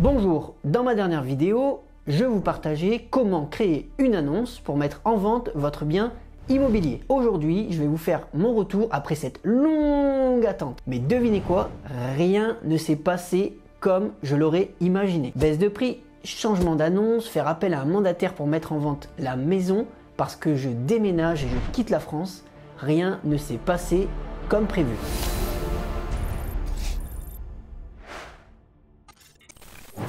Bonjour, dans ma dernière vidéo, je vous partageais comment créer une annonce pour mettre en vente votre bien immobilier. Aujourd'hui, je vais vous faire mon retour après cette longue attente. Mais devinez quoi, rien ne s'est passé comme je l'aurais imaginé. Baisse de prix, changement d'annonce, faire appel à un mandataire pour mettre en vente la maison parce que je déménage et je quitte la France, rien ne s'est passé comme prévu.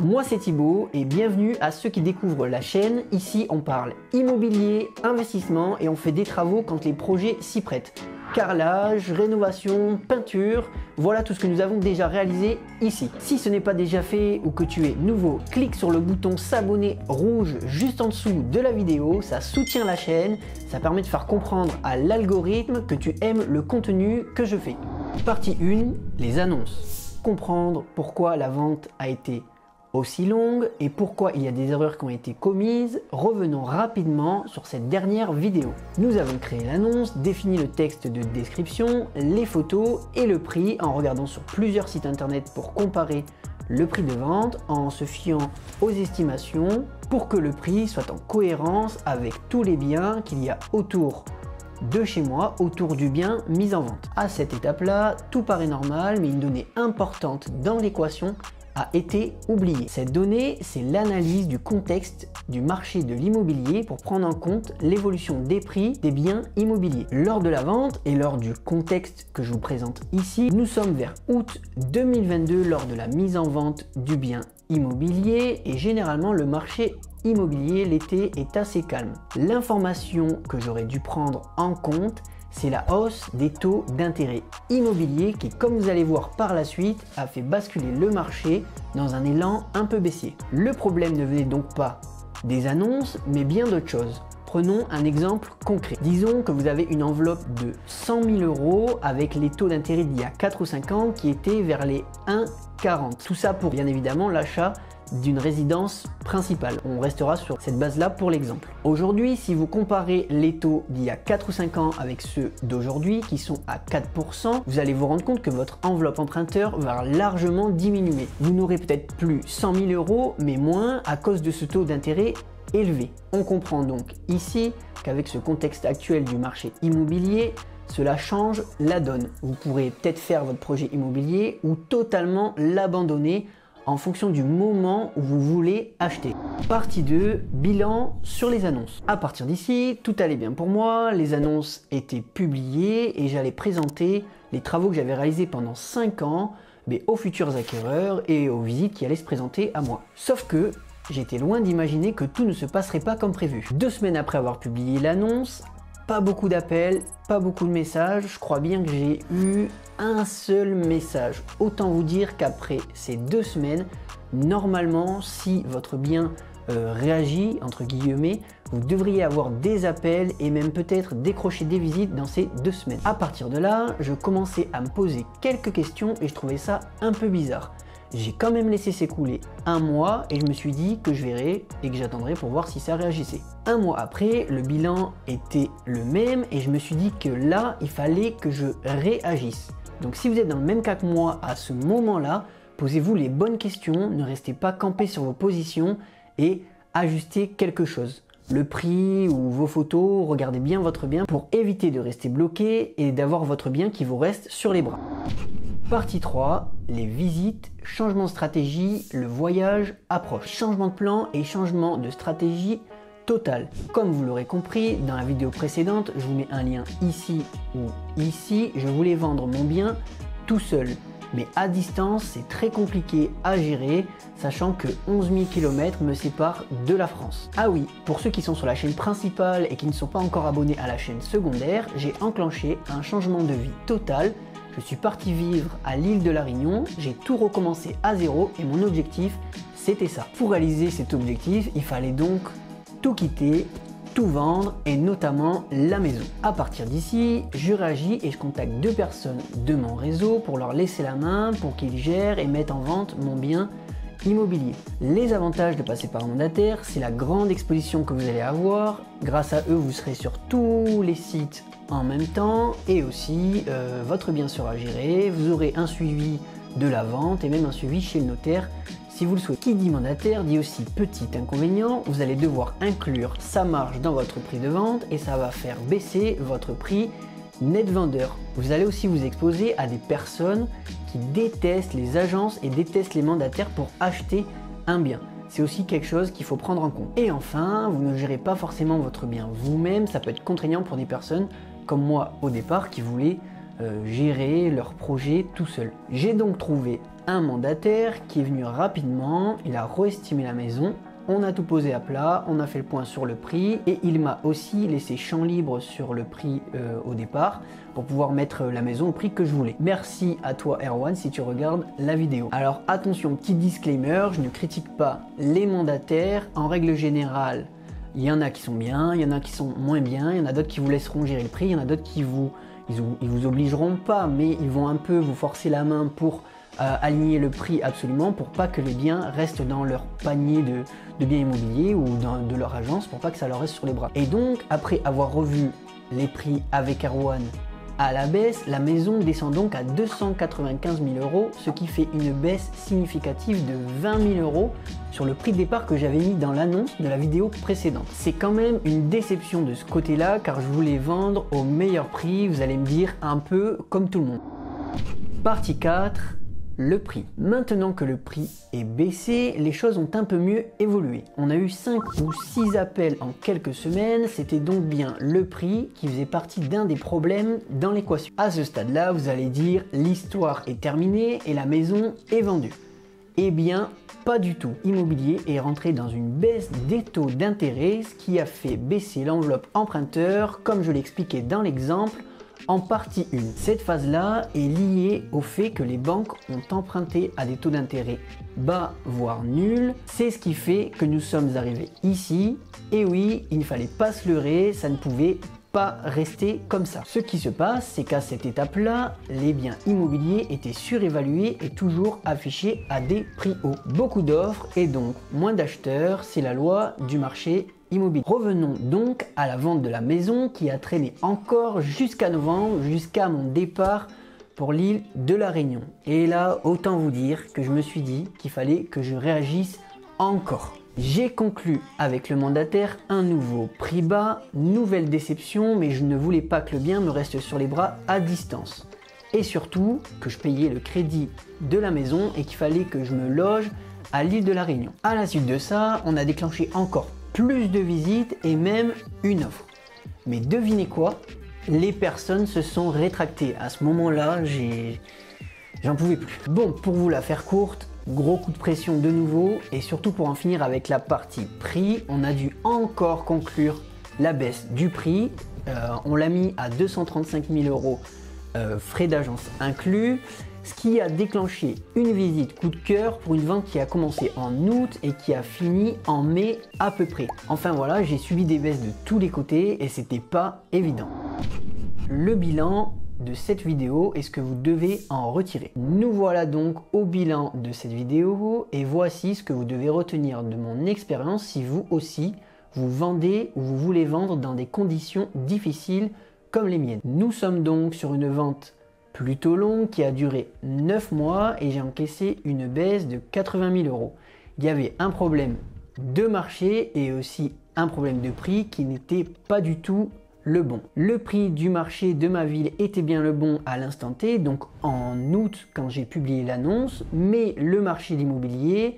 Moi c'est Thibaut et bienvenue à ceux qui découvrent la chaîne. Ici on parle immobilier, investissement et on fait des travaux quand les projets s'y prêtent. Carrelage, rénovation, peinture, voilà tout ce que nous avons déjà réalisé ici. Si ce n'est pas déjà fait ou que tu es nouveau, clique sur le bouton s'abonner rouge juste en dessous de la vidéo, ça soutient la chaîne, ça permet de faire comprendre à l'algorithme que tu aimes le contenu que je fais. Partie 1, les annonces. Comprendre pourquoi la vente a été aussi longue et pourquoi il y a des erreurs qui ont été commises. Revenons rapidement sur cette dernière vidéo. Nous avons créé l'annonce, défini le texte de description, les photos et le prix en regardant sur plusieurs sites internet pour comparer le prix de vente en se fiant aux estimations pour que le prix soit en cohérence avec tous les biens qu'il y a autour de chez moi, autour du bien mis en vente. À cette étape-là, tout paraît normal, mais une donnée importante dans l'équation a été oubliée. Cette donnée, c'est l'analyse du contexte du marché de l'immobilier pour prendre en compte l'évolution des prix des biens immobiliers. Lors de la vente et lors du contexte que je vous présente ici, nous sommes vers août 2022 lors de la mise en vente du bien immobilier et généralement le marché immobilier l'été est assez calme. L'information que j'aurais dû prendre en compte, c'est la hausse des taux d'intérêt immobilier qui, comme vous allez voir par la suite, a fait basculer le marché dans un élan un peu baissier. Le problème ne venait donc pas des annonces, mais bien d'autres choses. Prenons un exemple concret. Disons que vous avez une enveloppe de 100 000 € avec les taux d'intérêt d'il y a 4 ou 5 ans qui étaient vers les 1,40. Tout ça pour bien évidemment l'achat d'une résidence principale. On restera sur cette base-là pour l'exemple. Aujourd'hui, si vous comparez les taux d'il y a 4 ou 5 ans avec ceux d'aujourd'hui qui sont à 4%, vous allez vous rendre compte que votre enveloppe emprunteur va largement diminuer. Vous n'aurez peut-être plus 100 000 €, mais moins à cause de ce taux d'intérêt élevé. On comprend donc ici qu'avec ce contexte actuel du marché immobilier, cela change la donne. Vous pourrez peut-être faire votre projet immobilier ou totalement l'abandonner en fonction du moment où vous voulez acheter. Partie 2, bilan sur les annonces. À partir d'ici, tout allait bien pour moi, les annonces étaient publiées et j'allais présenter les travaux que j'avais réalisés pendant 5 ans aux futurs acquéreurs et aux visites qui allaient se présenter à moi. Sauf que j'étais loin d'imaginer que tout ne se passerait pas comme prévu. 2 semaines après avoir publié l'annonce, pas beaucoup d'appels, pas beaucoup de messages, je crois bien que j'ai eu un seul message. Autant vous dire qu'après ces 2 semaines, normalement, si votre bien réagit, entre guillemets, vous devriez avoir des appels et même peut-être décrocher des visites dans ces 2 semaines. À partir de là, je commençais à me poser quelques questions et je trouvais ça un peu bizarre. J'ai quand même laissé s'écouler 1 mois et je me suis dit que je verrais et que j'attendrais pour voir si ça réagissait. 1 mois après, le bilan était le même et je me suis dit que là, il fallait que je réagisse. Donc si vous êtes dans le même cas que moi à ce moment-là, posez-vous les bonnes questions, ne restez pas campé sur vos positions et ajustez quelque chose. Le prix ou vos photos, regardez bien votre bien pour éviter de rester bloqué et d'avoir votre bien qui vous reste sur les bras. Partie 3, les visites, changement de stratégie, le voyage approche. Changement de plan et changement de stratégie total. Comme vous l'aurez compris, dans la vidéo précédente, je vous mets un lien ici ou ici. Je voulais vendre mon bien tout seul. Mais à distance, c'est très compliqué à gérer, sachant que 11 000 km me séparent de la France. Ah oui, pour ceux qui sont sur la chaîne principale et qui ne sont pas encore abonnés à la chaîne secondaire, j'ai enclenché un changement de vie total. Je suis parti vivre à l'île de la Réunion, j'ai tout recommencé à zéro et mon objectif, c'était ça. Pour réaliser cet objectif, il fallait donc tout quitter, tout vendre et notamment la maison. À partir d'ici, je réagis et je contacte 2 personnes de mon réseau pour leur laisser la main pour qu'ils gèrent et mettent en vente mon bien immobilier. Les avantages de passer par un mandataire, c'est la grande exposition que vous allez avoir. Grâce à eux, vous serez sur tous les sites en même temps et aussi votre bien sera géré. Vous aurez un suivi de la vente et même un suivi chez le notaire si vous le souhaitez. Qui dit mandataire dit aussi petit inconvénient, vous allez devoir inclure sa marge dans votre prix de vente et ça va faire baisser votre prix net vendeur. Vous allez aussi vous exposer à des personnes qui détestent les agences et détestent les mandataires pour acheter un bien. C'est aussi quelque chose qu'il faut prendre en compte. Et enfin, vous ne gérez pas forcément votre bien vous-même, ça peut être contraignant pour des personnes comme moi au départ qui voulaient gérer leur projet tout seul. J'ai donc trouvé un mandataire qui est venu rapidement, il a reestimé la maison, on a tout posé à plat, on a fait le point sur le prix et il m'a aussi laissé champ libre sur le prix au départ pour pouvoir mettre la maison au prix que je voulais. Merci à toi Erwan si tu regardes la vidéo. Alors attention, petit disclaimer, je ne critique pas les mandataires. En règle générale, il y en a qui sont bien, il y en a qui sont moins bien, il y en a d'autres qui vous laisseront gérer le prix, il y en a d'autres qui ils vous obligeront pas, mais ils vont un peu vous forcer la main pour aligner le prix absolument pour pas que les biens restent dans leur panier de biens immobiliers ou de leur agence pour pas que ça leur reste sur les bras. Et donc après avoir revu les prix avec Erwan à la baisse, la maison descend donc à 295 000 €, ce qui fait une baisse significative de 20 000 € sur le prix de départ que j'avais mis dans l'annonce de la vidéo précédente. C'est quand même une déception de ce côté-là car je voulais vendre au meilleur prix, vous allez me dire un peu comme tout le monde. Partie 4. Le prix. Maintenant que le prix est baissé, les choses ont un peu mieux évolué. On a eu 5 ou 6 appels en quelques semaines, c'était donc bien le prix qui faisait partie d'un des problèmes dans l'équation. À ce stade-là, vous allez dire l'histoire est terminée et la maison est vendue. Eh bien, pas du tout. Immobilier est rentré dans une baisse des taux d'intérêt, ce qui a fait baisser l'enveloppe emprunteur, comme je l'expliquais dans l'exemple, en partie 1. Cette phase-là est liée au fait que les banques ont emprunté à des taux d'intérêt bas, voire nuls. C'est ce qui fait que nous sommes arrivés ici. Et oui, il ne fallait pas se leurrer, ça ne pouvait pas rester comme ça. Ce qui se passe, c'est qu'à cette étape-là, les biens immobiliers étaient surévalués et toujours affichés à des prix hauts. Beaucoup d'offres et donc moins d'acheteurs, c'est la loi du marché immobilier. Revenons donc à la vente de la maison qui a traîné encore jusqu'à novembre, jusqu'à mon départ pour l'île de la Réunion. Et là, autant vous dire que je me suis dit qu'il fallait que je réagisse encore. J'ai conclu avec le mandataire un nouveau prix bas, nouvelle déception, mais je ne voulais pas que le bien me reste sur les bras à distance. Et surtout, que je payais le crédit de la maison et qu'il fallait que je me loge à l'île de la Réunion. À la suite de ça, on a déclenché encore plus de visites et même une offre. Mais devinez quoi? Les personnes se sont rétractées. À ce moment-là, j'en pouvais plus. Bon, pour vous la faire courte, gros coup de pression de nouveau et surtout pour en finir avec la partie prix, on a dû encore conclure la baisse du prix. On l'a mis à 235 000 € frais d'agence inclus, ce qui a déclenché une visite coup de cœur pour une vente qui a commencé en août et qui a fini en mai à peu près. Enfin voilà, j'ai subi des baisses de tous les côtés et c'était pas évident. Le bilan de cette vidéo est ce que vous devez en retirer. Nous voilà donc au bilan de cette vidéo et voici ce que vous devez retenir de mon expérience si vous aussi vous vendez ou vous voulez vendre dans des conditions difficiles comme les miennes. Nous sommes donc sur une vente plutôt longue qui a duré 9 mois et j'ai encaissé une baisse de 80 000 €. Il y avait un problème de marché et aussi un problème de prix qui n'était pas du tout le bon. Le prix du marché de ma ville était bien le bon à l'instant T, donc en août quand j'ai publié l'annonce, mais le marché de l'immobilier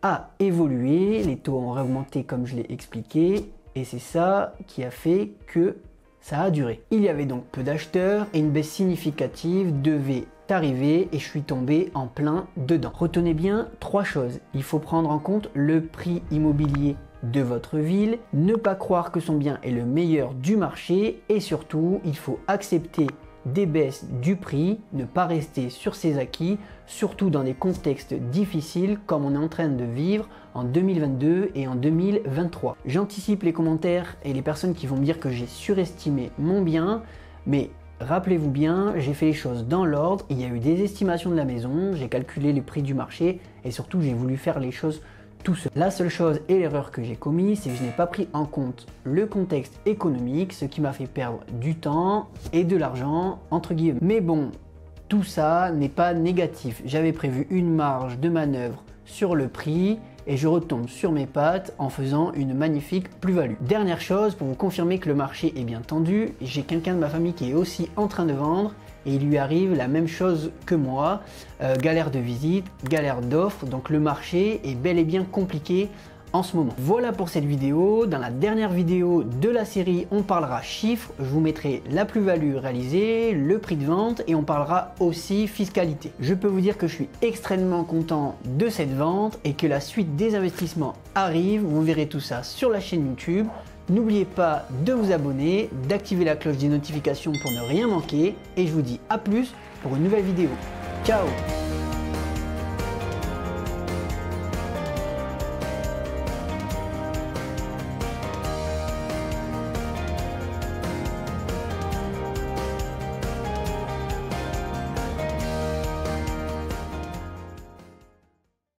a évolué, les taux ont augmenté comme je l'ai expliqué et c'est ça qui a fait que ça a duré. Il y avait donc peu d'acheteurs et une baisse significative devait arriver et je suis tombé en plein dedans. Retenez bien 3 choses. Il faut prendre en compte le prix immobilier de votre ville, ne pas croire que son bien est le meilleur du marché et surtout, il faut accepter des baisses du prix, ne pas rester sur ses acquis, surtout dans des contextes difficiles comme on est en train de vivre en 2022 et en 2023. J'anticipe les commentaires et les personnes qui vont me dire que j'ai surestimé mon bien, mais rappelez-vous bien, j'ai fait les choses dans l'ordre, il y a eu des estimations de la maison, j'ai calculé les prix du marché et surtout j'ai voulu faire les choses tout seul. La seule chose et l'erreur que j'ai commise, c'est que je n'ai pas pris en compte le contexte économique, ce qui m'a fait perdre du temps et de l'argent, entre guillemets. Mais bon, tout ça n'est pas négatif. J'avais prévu une marge de manœuvre sur le prix et je retombe sur mes pattes en faisant une magnifique plus-value. Dernière chose, pour vous confirmer que le marché est bien tendu, j'ai quelqu'un de ma famille qui est aussi en train de vendre et il lui arrive la même chose que moi, galère de visite, galère d'offres, donc le marché est bel et bien compliqué en ce moment. Voilà pour cette vidéo. Dans la dernière vidéo de la série, on parlera chiffres, je vous mettrai la plus-value réalisée, le prix de vente et on parlera aussi fiscalité. Je peux vous dire que je suis extrêmement content de cette vente et que la suite des investissements arrive. Vous verrez tout ça sur la chaîne YouTube. N'oubliez pas de vous abonner, d'activer la cloche des notifications pour ne rien manquer et je vous dis à plus pour une nouvelle vidéo. Ciao!